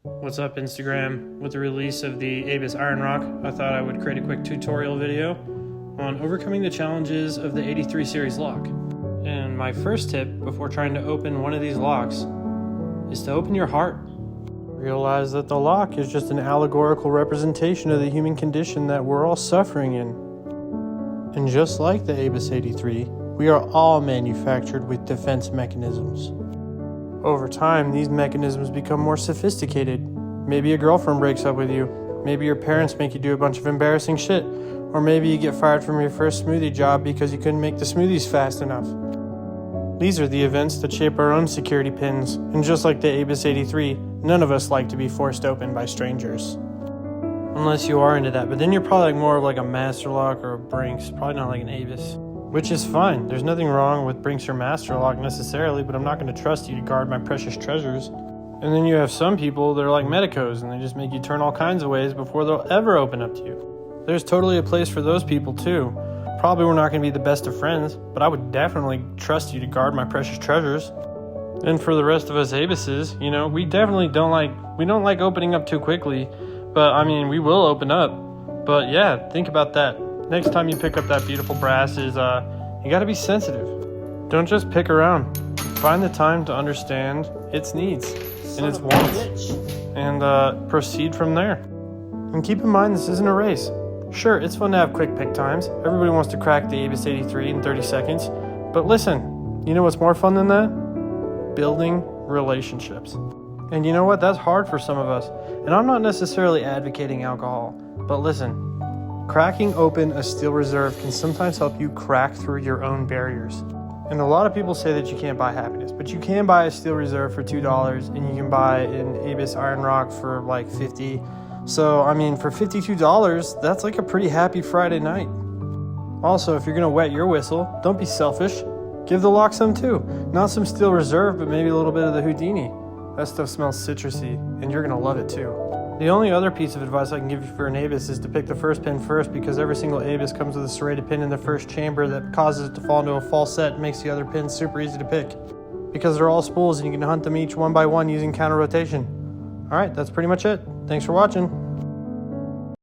What's up, Instagram? With the release of the Abyss Iron Rock, I thought I would create a quick tutorial video on overcoming the challenges of the 83 series lock. And my first tip before trying to open one of these locks is to open your heart. Realize that the lock is just an allegorical representation of the human condition that we're all suffering in. And just like the Abyss 83, we are all manufactured with defense mechanisms. Over time, these mechanisms become more sophisticated. Maybe a girlfriend breaks up with you. Maybe your parents make you do a bunch of embarrassing shit. Or maybe you get fired from your first smoothie job because you couldn't make the smoothies fast enough. These are the events that shape our own security pins. And just like the Abyss 83, none of us like to be forced open by strangers. Unless you are into that, but then you're probably more of like a Master Lock or a Brinks, probably not like an Abyss. Which is fine. There's nothing wrong with Brinks or Master Lock necessarily, but I'm not going to trust you to guard my precious treasures. And then you have some people that are like medicos, and they just make you turn all kinds of ways before they'll ever open up to you. There's totally a place for those people too. Probably we're not going to be the best of friends, but I would definitely trust you to guard my precious treasures. And for the rest of us Abysses, we definitely don't like opening up too quickly, but I mean, we will open up. But yeah, think about that. Next time you pick up that beautiful brass you gotta be sensitive. Don't just pick around. Find the time to understand its needs and its wants, and proceed from there. And keep in mind, this isn't a race. Sure, it's fun to have quick pick times. Everybody wants to crack the Abyss 83 in 30 seconds. But listen, you know what's more fun than that? Building relationships. And you know what? That's hard for some of us. And I'm not necessarily advocating alcohol, but listen. Cracking open a steel reserve can sometimes help you crack through your own barriers. And a lot of people say that you can't buy happiness, but you can buy a steel reserve for $2 and you can buy an Abyss Iron Rock for like $50. So, I mean, for $52, that's like a pretty happy Friday night. Also, if you're gonna wet your whistle, don't be selfish. Give the lock some too. Not some steel reserve, but maybe a little bit of the Houdini. That stuff smells citrusy, and you're gonna love it too. The only other piece of advice I can give you for an Abyss is to pick the first pin first, because every single Abyss comes with a serrated pin in the first chamber that causes it to fall into a false set and makes the other pins super easy to pick. Because they're all spools and you can hunt them each one by one using counter rotation. Alright, that's pretty much it. Thanks for watching.